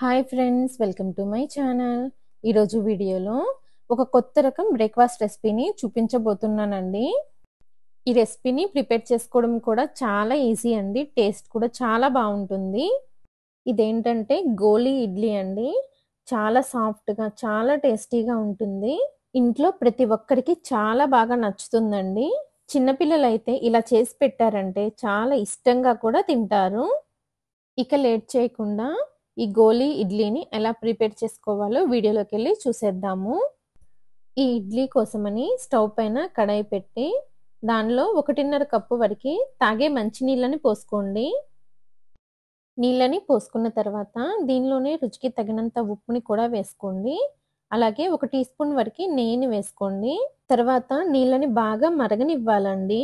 Hi friends, welcome to my channel. ఈరోజు వీడియోలో ఒక కొత్త రకం బ్రేక్ఫాస్ట్ రెసిపీని చూపించబోతున్నానండి. ఈ రెసిపీని ప్రిపేర్ చేసుకోవడం కూడా చాలా ఈజీ అండి. టేస్ట్ కూడా చాలా బాగుంటుంది. ఇదేంటంటే గోలీ ఇడ్లీ అండి. చాలా సాఫ్ట్గా, చాలా టేస్టీగా ఉంటుంది. ఇంట్లో ప్రతి ఒక్కరికి చాలా బాగా నచ్చుతుందండి. చిన్నపిల్లలు అయితే ఇలా చేసి పెట్టారంటే చాలా ఇష్టంగా కూడా తింటారు. ఇక లేట్ చేయకుండా ఈ గోలీ ఇడ్లీని ఎలా ప్రిపేర్ చేసుకోవాలో వీడియోలోకి వెళ్ళి చూసేద్దాము. ఈ ఇడ్లీ కోసమని స్టవ్ పైన కడాయి పెట్టి దానిలో 1.5 కప్పు వరకు తాగే మంచినీళ్ళని పోసుకోండి. నీళ్ళని పోసుకున్న తర్వాత దీనిలోనే రుచికి తగినంత ఉప్పుని కూడా వేసుకోండి. అలాగే 1 టీ స్పూన్ వరకు నెయ్యిని వేసుకోండి. తర్వాత నీళ్ళని బాగా మరగనివ్వాలండి.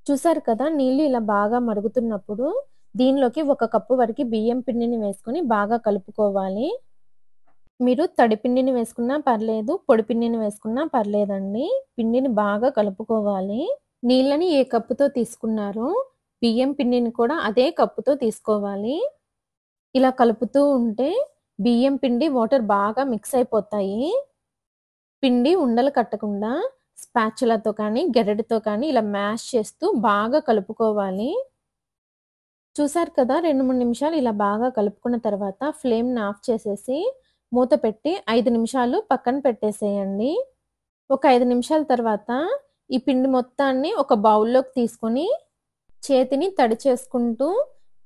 చూసారు కదా, నీళ్ళు ఇలా బాగా మరుగుతున్నప్పుడు దీనిలోకి 1 కప్పు వరకు బియ్యం పిండిని వేసుకొని బాగా కలుపుకోవాలి. మీరు తడి పిండిని వేసుకున్నా పర్లేదు, పొడి పిండిని వేసుకున్నా పర్లేదండి. పిండిని బాగా కలుపుకోవాలి. నీళ్ళని ఏ కప్పుతో తీసుకున్నారో బియ్యం పిండిని కూడా అదే కప్పుతో తీసుకోవాలి. ఇలా కలుపుతూ ఉంటే బియ్యం పిండి వాటర్ బాగా మిక్స్ అయిపోతాయి. పిండి ఉండలు కట్టకుండా స్పాచులాతో కానీ గెరటితో కానీ ఇలా మ్యాష్ చేస్తూ బాగా కలుపుకోవాలి. చూసారు కదా, 2-3 నిమిషాలు ఇలా బాగా కలుపుకున్న తర్వాత ఫ్లేమ్ని ఆఫ్ చేసేసి మూత పెట్టి 5 నిమిషాలు పక్కన పెట్టేసేయండి. ఒక 5 నిమిషాల తర్వాత ఈ పిండి మొత్తాన్ని ఒక బౌల్లోకి తీసుకొని చేతిని తడి చేసుకుంటూ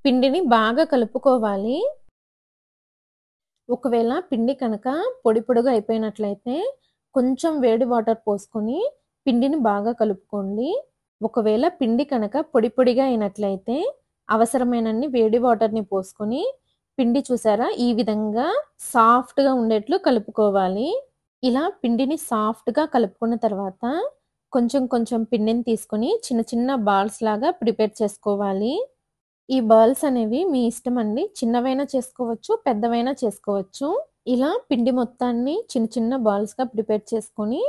పిండిని బాగా కలుపుకోవాలి. ఒకవేళ పిండి కనుక పొడి పొడిగా అయిపోయినట్లయితే కొంచెం వేడి వాటర్ పోసుకొని పిండిని బాగా కలుపుకోండి. ఒకవేళ పిండి కనుక పొడి పొడిగా అయినట్లయితే అవసరమైనన్ని వేడి వాటర్ని పోసుకొని పిండి చూసారా ఈ విధంగా సాఫ్ట్గా ఉండేట్లు కలుపుకోవాలి. ఇలా పిండిని సాఫ్ట్గా కలుపుకున్న తర్వాత కొంచెం కొంచెం పిండిని తీసుకొని చిన్న చిన్న బాల్స్ లాగా ప్రిపేర్ చేసుకోవాలి. ఈ బాల్స్ అనేవి మీ ఇష్టం అండి. చిన్నవైనా చేసుకోవచ్చు, పెద్దవైనా చేసుకోవచ్చు. ఇలా పిండి మొత్తాన్ని చిన్న చిన్న బాల్స్గా ప్రిపేర్ చేసుకొని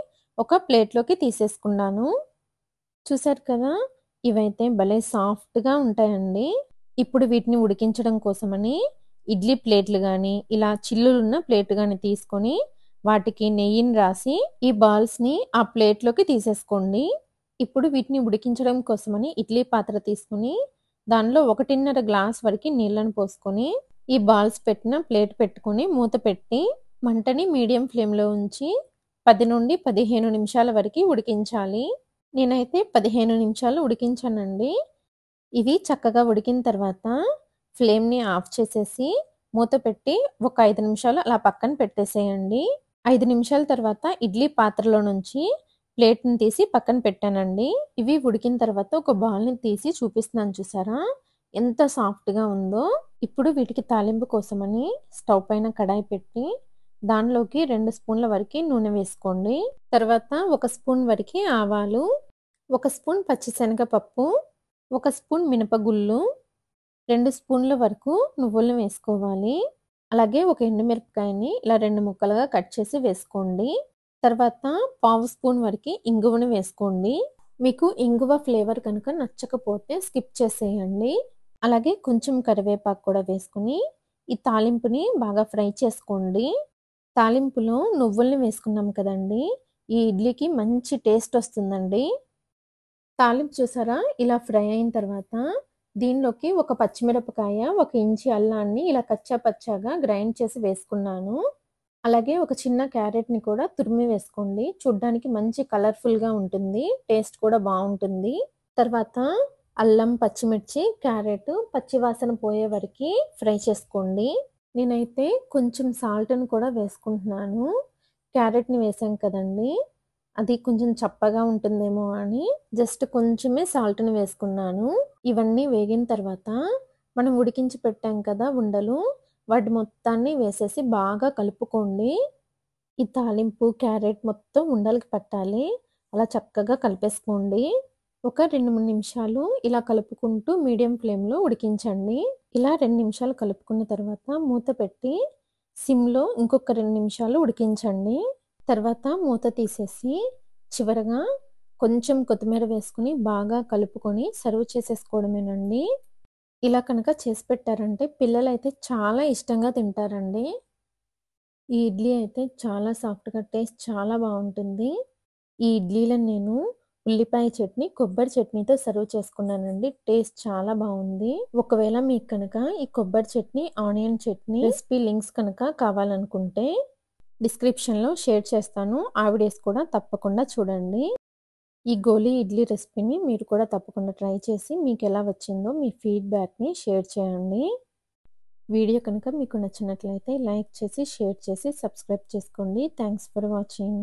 ఒక ప్లేట్లోకి తీసేసుకున్నాను. చూసారు కదా, ఇవైతే భలే సాఫ్ట్గా ఉంటాయండి. ఇప్పుడు వీటిని ఉడికించడం కోసమని ఇడ్లీ ప్లేట్లు కానీ ఇలా చిల్లులున్న ప్లేట్ కానీ తీసుకొని వాటికి నెయ్యిని రాసి ఈ బాల్స్ని ఆ ప్లేట్లోకి తీసేసుకోండి. ఇప్పుడు వీటిని ఉడికించడం కోసమని ఇడ్లీ పాత్ర తీసుకుని దానిలో 1.5 గ్లాస్ వరకు నీళ్ళని పోసుకొని ఈ బాల్స్ పెట్టిన ప్లేట్ పెట్టుకుని మూత పెట్టి మంటని మీడియం ఫ్లేమ్లో ఉంచి 10 నుండి 15 నిమిషాల వరకు ఉడికించాలి. నేనైతే 15 నిమిషాలు ఉడికించానండి. ఇవి చక్కగా ఉడికిన తర్వాత ఫ్లేమ్ని ఆఫ్ చేసేసి మూత పెట్టి ఒక 5 నిమిషాలు అలా పక్కన పెట్టేసేయండి. 5 నిమిషాల తర్వాత ఇడ్లీ పాత్రలో నుంచి ప్లేట్ని తీసి పక్కన పెట్టానండి. ఇవి ఉడికిన తర్వాత ఒక బాల్ని తీసి చూపిస్తున్నాను, చూసారా ఎంత సాఫ్ట్గా ఉందో. ఇప్పుడు వీటికి తాలింపు కోసమని స్టవ్ పైన కడాయి పెట్టి దానిలోకి 2 స్పూన్ల వరకు నూనె వేసుకోండి. తర్వాత 1 స్పూన్ వరకు ఆవాలు, 1 స్పూన్ పచ్చిశనగపప్పు, 1 స్పూన్ మినపగుళ్ళు, 2 స్పూన్ల వరకు నువ్వులను వేసుకోవాలి. అలాగే ఒక ఎండుమిరపకాయని ఇలా 2 ముక్కలుగా కట్ చేసి వేసుకోండి. తర్వాత 1/2 స్పూన్ వరకు ఇంగువను వేసుకోండి. మీకు ఇంగువ ఫ్లేవర్ కనుక నచ్చకపోతే స్కిప్ చేసేయండి. అలాగే కొంచెం కరివేపాకు కూడా వేసుకుని ఈ తాలింపుని బాగా ఫ్రై చేసుకోండి. తాలింపులో నువ్వుల్ని వేసుకున్నాం కదండి, ఈ ఇడ్లీకి మంచి టేస్ట్ వస్తుందండి. తాలింపు చూసారా ఇలా ఫ్రై అయిన తర్వాత దీనిలోకి ఒక పచ్చిమిరపకాయ, 1 ఇంచి అల్లాన్ని ఇలా కచ్చా పచ్చాగా గ్రైండ్ చేసి వేసుకున్నాను. అలాగే ఒక చిన్న క్యారెట్ని కూడా తురిమి వేసుకోండి. చూడ్డానికి మంచి కలర్ఫుల్గా ఉంటుంది, టేస్ట్ కూడా బాగుంటుంది. తర్వాత అల్లం, పచ్చిమిర్చి, క్యారెట్ పచ్చివాసన పోయే వరకు ఫ్రై చేసుకోండి. నేనైతే కొంచెం సాల్ట్ని కూడా వేసుకుంటున్నాను. క్యారెట్ని వేసాం కదండి, అది కొంచెం చప్పగా ఉంటుందేమో అని జస్ట్ కొంచెమే సాల్ట్ని వేసుకున్నాను. ఇవన్నీ వేగిన తర్వాత మనం ఉడికించి పెట్టాం కదా ఉండలు, వాటి మొత్తాన్ని వేసేసి బాగా కలుపుకోండి. ఈ తాలింపు క్యారెట్ మొత్తం ఉండలకి పట్టాలి, అలా చక్కగా కలిపేసుకోండి. ఒక 2-3 నిమిషాలు ఇలా కలుపుకుంటూ మీడియం ఫ్లేమ్లో ఉడికించండి. ఇలా 2 నిమిషాలు కలుపుకున్న తర్వాత మూత పెట్టి సిమ్లో ఇంకొక 2 నిమిషాలు ఉడికించండి. తర్వాత మూత తీసేసి చివరగా కొంచెం కొత్తిమీర వేసుకుని బాగా కలుపుకొని సర్వ్ చేసేసుకోవడమేనండి. ఇలా కనుక చేసి పెట్టారంటే పిల్లలైతే చాలా ఇష్టంగా తింటారండి. ఈ ఇడ్లీ అయితే చాలా సాఫ్ట్‌గా టేస్ట్ చాలా బావుంటుంది. ఈ ఇడ్లీలను నేను ఉల్లిపాయ చట్నీ, కొబ్బరి చట్నీతో సర్వ్ చేసుకున్నానండి. టేస్ట్ చాలా బావుంది. ఒకవేళ మీకు కనుక ఈ కొబ్బరి chutney, onion chutney recipe links కనుక కావాలనుకుంటే డిస్క్రిప్షన్‌లో షేర్ చేస్తాను. ఆ వీడియోస్ కూడా తప్పకుండా చూడండి. ఈ గోలీ ఇడ్లీ రెసిపీని మీరు కూడా తప్పకుండా ట్రై చేసి మీకెలా వచ్చిందో మీ ఫీడ్‌బ్యాక్‌ని షేర్ చేయండి. వీడియో కనుక మీకు నచ్చినట్లయితే లైక్ చేసి, షేర్ చేసి, సబ్స్క్రైబ్ చేసుకోండి. Thanks for watching.